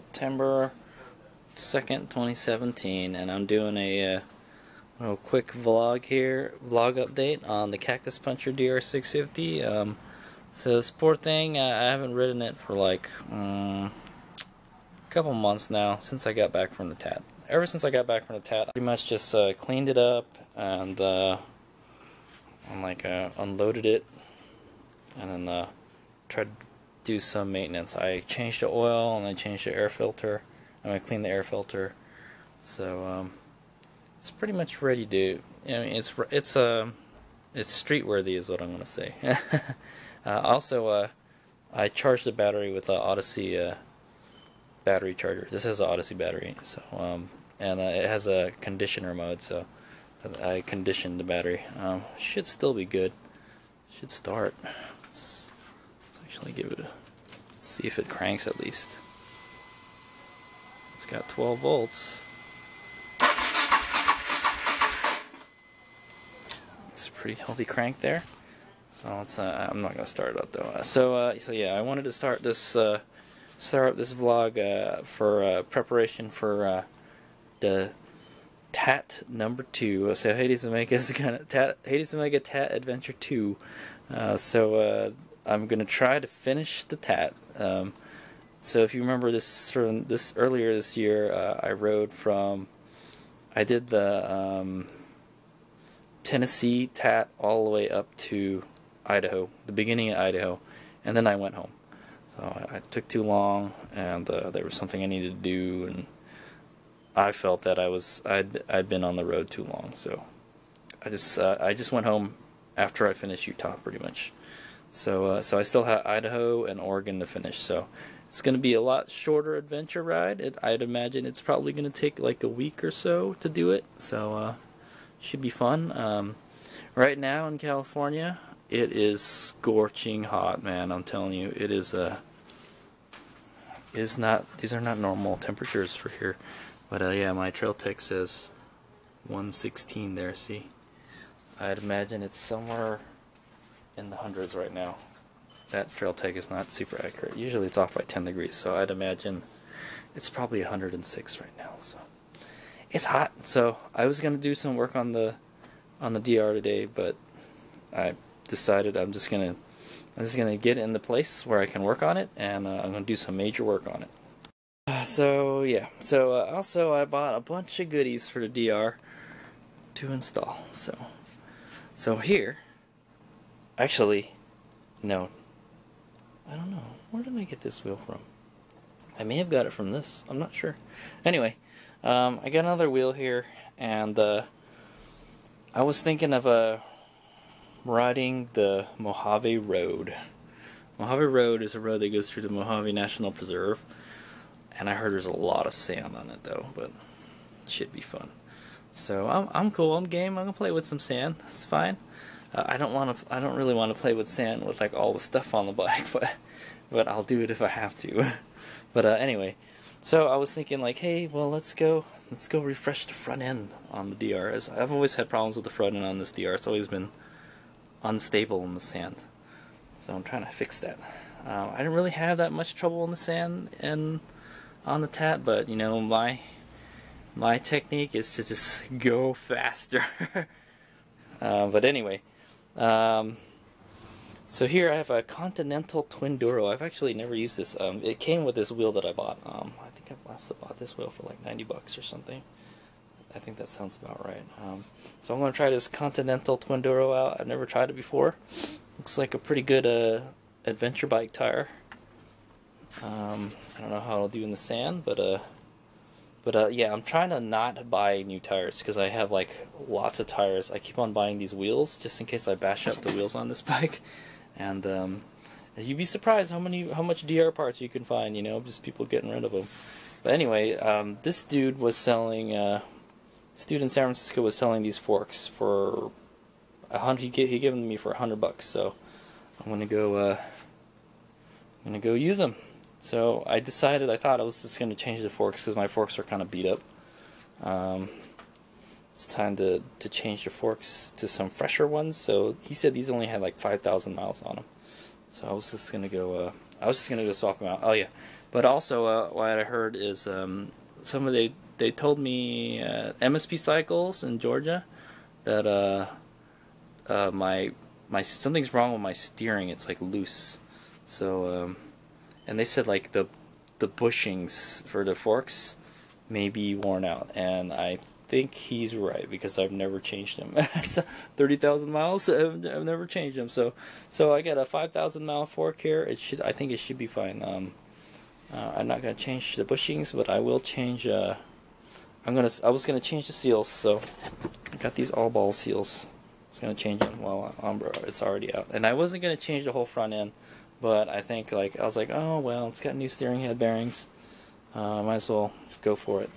September 2nd, 2017, and I'm doing a little quick vlog here, vlog update on the Cactus Puncher DR650. So this poor thing, I haven't ridden it for like a couple months now, since I got back from the TAT. Ever since I got back from the TAT, I pretty much just cleaned it up and unloaded it, and then tried to do some maintenance. I changed the oil and I changed the air filter, and I cleaned the air filter. So it's pretty much ready to. It's street worthy, is what I'm gonna say. Also, I charged the battery with an Odyssey battery charger. This has an Odyssey battery, so and it has a conditioner mode, so I conditioned the battery. Should still be good. Should start. Let's actually give it a see if it cranks at least. It's got 12 volts. It's a pretty healthy crank there. So it's I'm not gonna start it up though. So yeah, I wanted to start up this vlog for preparation for the TAT number 2. So HadesOmega is gonna HadesOmega TAT Adventure 2. So I'm gonna try to finish the TAT. So if you remember this from this earlier this year, I did the Tennessee TAT all the way up to Idaho, the beginning of Idaho, and then I went home. So I took too long, and there was something I needed to do, and I felt that I'd been on the road too long. So I just went home after I finished Utah, pretty much. So so I still have Idaho and Oregon to finish. So it's going to be a lot shorter adventure ride. I'd imagine it's probably going to take like a week or so to do it. So should be fun. Right now in California, it is scorching hot, man. I'm telling you, it is not. These are not normal temperatures for here. But yeah, my trail tech says 116 there. See, I'd imagine it's somewhere in the hundreds right now. That trail tech is not super accurate. Usually it's off by 10 degrees, so I'd imagine it's probably 106 right now. So it's hot. So I was gonna do some work on the DR today, but I decided I'm just gonna get in the place where I can work on it, and I'm gonna do some major work on it. So yeah. So also I bought a bunch of goodies for the DR to install. So here, actually, no, I don't know. Where did I get this wheel from? I may have got it from this. I'm not sure. Anyway, I got another wheel here, and I was thinking of riding the Mojave Road. Mojave Road is a road that goes through the Mojave National Preserve, and I heard there's a lot of sand on it though, but it should be fun. So I'm cool. I'm game. I'm gonna play with some sand. It's fine. I don't really want to play with sand with like all the stuff on the bike, but I'll do it if I have to. But anyway, so I was thinking like, hey, well, let's go refresh the front end on the DR. As I've always had problems with the front end on this DR. It's always been unstable in the sand, so I'm trying to fix that. I didn't really have that much trouble in the sand and on the TAT, but you know, my technique is to just go faster. But anyway, so here I have a Continental Twin Duro. I've actually never used this. It came with this wheel that I bought. I think I must have bought this wheel for like 90 bucks or something. I think that sounds about right. So I'm going to try this Continental Twin Duro out. I've never tried it before. Looks like a pretty good adventure bike tire. I don't know how it'll do in the sand, but yeah, I'm trying to not buy new tires because I have like lots of tires. I keep on buying these wheels just in case I bash up the wheels on this bike, and you'd be surprised how much DR parts you can find. You know, just people getting rid of them. But anyway, this dude was selling. This dude in San Francisco was selling these forks for he gave them to me for $100. So I'm gonna go use them. So I thought I was just going to change the forks because my forks are kind of beat up. It's time to change the forks to some fresher ones. So he said these only had like 5,000 miles on them. So I was just going to go swap them out. Oh yeah, But also, what I heard is they told me MSP Cycles in Georgia that my something's wrong with my steering. It's like loose. So and they said like the bushings for the forks may be worn out, and I think he's right because I've never changed them. 30,000 miles, I've never changed them. So I got a 5,000 mile fork here. I think it should be fine. I'm not gonna change the bushings, but I will change. I was gonna change the seals. So I got these all ball seals. I was gonna change them while it's already out, and I wasn't gonna change the whole front end, but I think I was like, oh well, it's got new steering head bearings. Might as well go for it.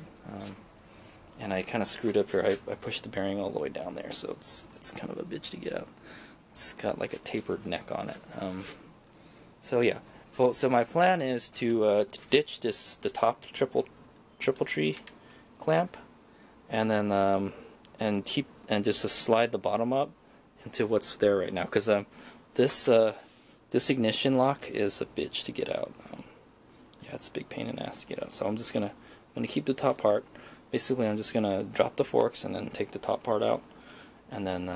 And I kind of screwed up here. I pushed the bearing all the way down there, so it's kind of a bitch to get out. It's got like a tapered neck on it. So yeah. Well, so my plan is to ditch the top triple tree clamp, and then and just to slide the bottom up into what's there right now. Because this ignition lock is a bitch to get out. Yeah, it's a big pain in the ass to get out. So I'm gonna keep the top part. Basically, I'm just gonna drop the forks and then take the top part out, and then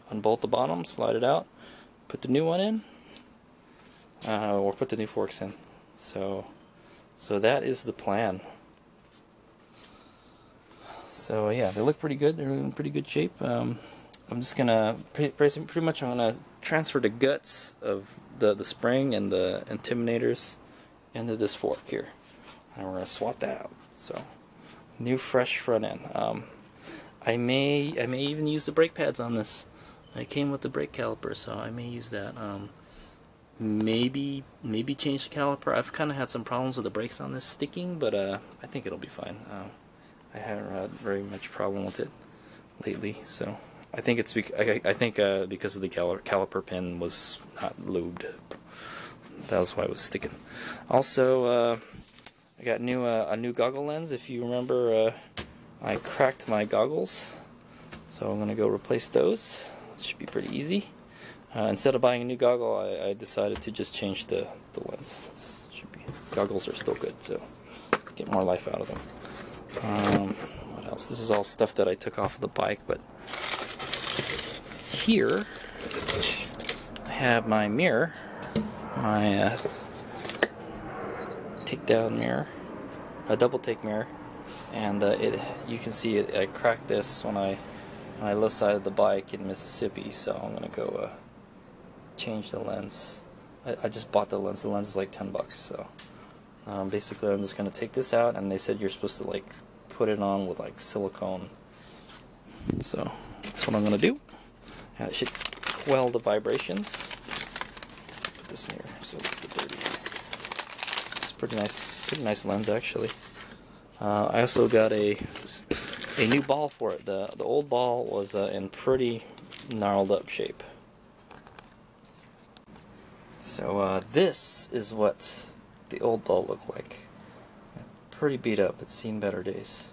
unbolt the bottom, slide it out, put the new one in, or put the new forks in. So that is the plan. So yeah, they look pretty good. They're in pretty good shape. I'm just gonna pretty much I'm gonna transfer the guts of the spring and the intimidators into this fork here. And we're going to swap that out. So, new fresh front end. I may even use the brake pads on this. I came with the brake caliper, so I may use that. Maybe change the caliper. I've kind of had some problems with the brakes on this sticking, but I think it'll be fine. I haven't had very much problem with it lately, so I think it's because of the caliper pin was not lubed. That was why it was sticking. Also, I got a new goggle lens. If you remember, I cracked my goggles, so I'm gonna go replace those. It should be pretty easy. Instead of buying a new goggle, I decided to just change the lens. Goggles are still good, so get more life out of them. What else? This is all stuff that I took off of the bike, but here I have my mirror, my take-down mirror, a double-take mirror, and you can see it. I cracked this when I left sided the bike in Mississippi, so I'm gonna go change the lens. I just bought the lens. The lens is like $10, so basically I'm just gonna take this out, and they said you're supposed to like put it on with like silicone. So that's what I'm gonna do. It should quell the vibrations. Let's put this in here so it's dirty. It's pretty nice lens actually. I also got a new ball for it. The old ball was in pretty gnarled up shape. So this is what the old ball looked like. Pretty beat up. It's seen better days.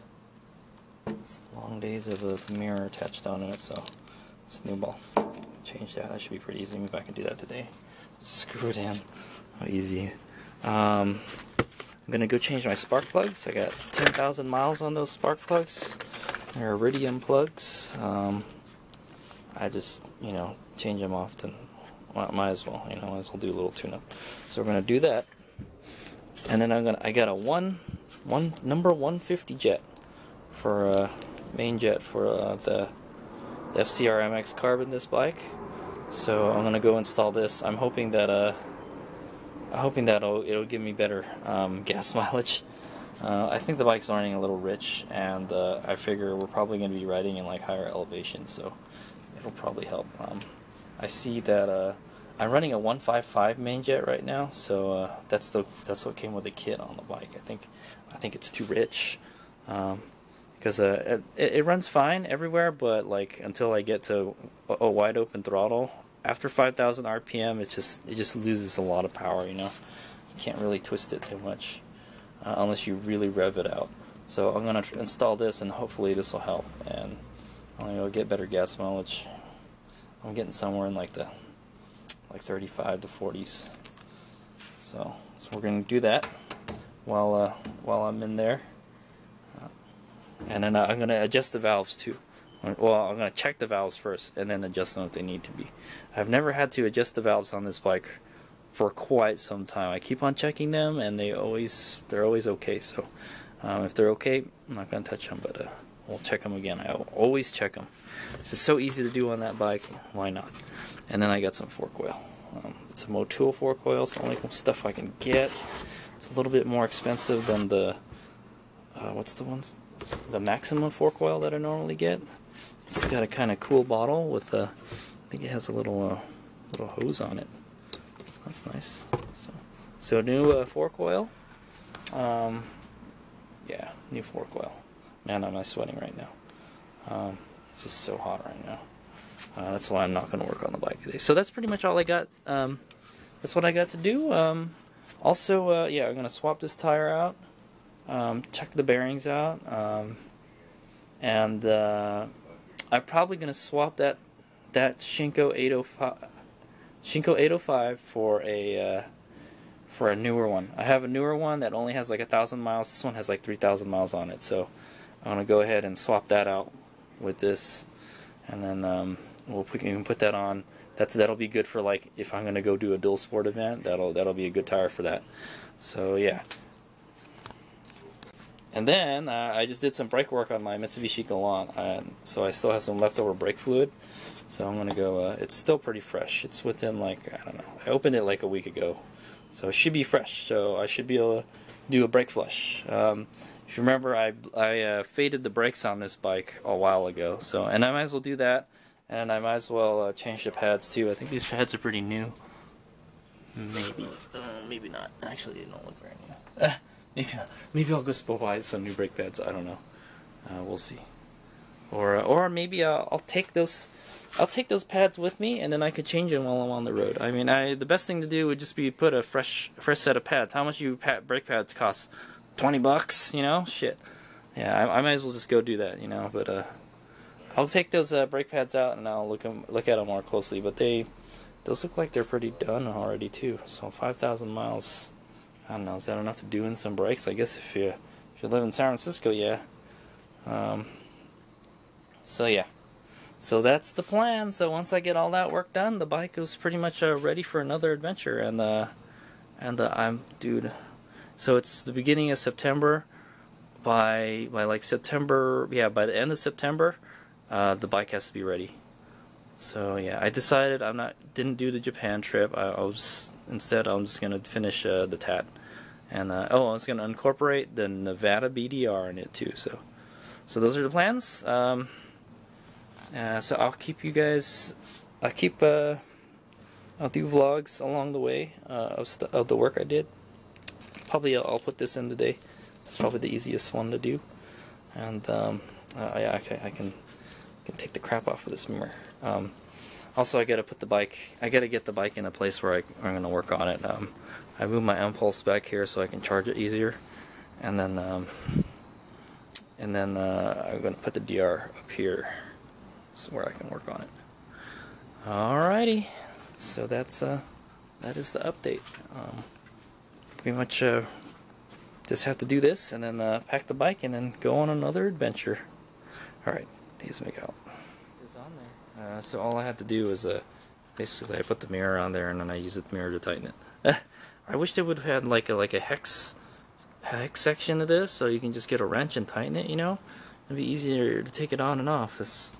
It's long days of a mirror attached onto it, so it's a new ball. Change that. That should be pretty easy. Maybe I can do that today. Screw it in. How easy. I'm gonna go change my spark plugs. I got 10,000 miles on those spark plugs. They're iridium plugs. I just, change them often. Well, might as well, might as well do a little tune-up. So we're gonna do that, and then I got a number 150 jet for main jet for the FCR MX carb in this bike. So I'm gonna go install this. I'm hoping that it'll give me better gas mileage. I think the bike's running a little rich, and I figure we're probably going to be riding in like higher elevation, so it'll probably help. I see that I'm running a 155 main jet right now, so that's what came with the kit on the bike. I think it's too rich because it runs fine everywhere, but like until I get to a wide open throttle. After 5,000 RPM, it just loses a lot of power. You can't really twist it too much unless you really rev it out. So I'm gonna install this, and hopefully this will help, and I'll get better gas mileage. I'm getting somewhere in like 35 to 40s. So we're going to do that while I'm in there. And then I'm going to adjust the valves too. Well, I'm going to check the valves first and then adjust them if they need to be. I've never had to adjust the valves on this bike for quite some time. I keep on checking them and they're always okay. So if they're okay, I'm not going to touch them, but we'll check them again. I always check them. This is so easy to do on that bike. Why not? And then I got some fork oil. It's a Motul fork oil. It's the only stuff I can get. It's a little bit more expensive than the what's the ones? The Maximum fork oil that I normally get. It's got a kind of cool bottle with I think it has a little hose on it. So that's nice. So new fork oil. Yeah, new fork oil. Man, am I sweating right now. It's just so hot right now. That's why I'm not going to work on the bike today. So that's pretty much all I got. That's what I got to do. Also, yeah, I'm going to swap this tire out. Check the bearings out. And I'm probably going to swap that Shinko 805 for a newer one. I have a newer one that only has like 1,000 miles. This one has like 3,000 miles on it. So I'm going to go ahead and swap that out with this, and then we can put that on. That'll be good for like if I'm going to go do a dual sport event. That'll be a good tire for that. So yeah. And then I just did some brake work on my Mitsubishi Galant, so I still have some leftover brake fluid. So I'm going to go, it's still pretty fresh. It's within like, I don't know, I opened it like a week ago. So it should be fresh, so I should be able to do a brake flush. If you remember, I faded the brakes on this bike a while ago, and I might as well do that, and I might as well change the pads too. I think these pads are pretty new. Maybe not. Actually, they don't look very new. Maybe I'll just go buy some new brake pads. I don't know. We'll see. Or maybe I'll take those pads with me, and then I could change them while I'm on the road. I mean, the best thing to do would just be put a fresh set of pads. How much do brake pads cost? $20, you know? Shit. Yeah, I might as well just go do that, you know. But I'll take those brake pads out and I'll look at them more closely. But those look like they're pretty done already too. So 5,000 miles. I don't know. Is that enough to do in some brakes? I guess if you live in San Francisco, yeah. So yeah. So that's the plan. So once I get all that work done, the bike is pretty much ready for another adventure. Dude. So it's the beginning of September. By like September, yeah, by the end of September, the bike has to be ready. So yeah, I decided didn't do the Japan trip. Instead I'm just gonna finish the TAT, and I was gonna incorporate the Nevada BDR in it too. So those are the plans. So I'll keep you guys. I'll do vlogs along the way of the work I did. Probably I'll put this in today. It's probably the easiest one to do. And yeah, I can take the crap off of this mirror. Also, I gotta get the bike in a place where I'm gonna work on it. I moved my impulse back here so I can charge it easier, and then I'm gonna put the DR up here, so where I can work on it. Alrighty, so that is the update. Pretty much just have to do this and then pack the bike and then go on another adventure. Alright, HadesOmega out. It's on there. So all I had to do was basically I put the mirror on there and then I use the mirror to tighten it. I wish they would have had like a hex section of this so you can just get a wrench and tighten it, you know? It'd be easier to take it on and off. It's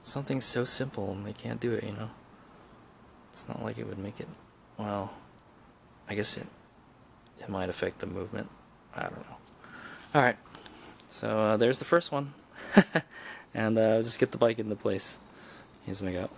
something so simple and they can't do it, you know? It's not like it would make it, well, I guess it might affect the movement. I don't know. Alright, so there's the first one. And just get the bike into place. HadesOmega out.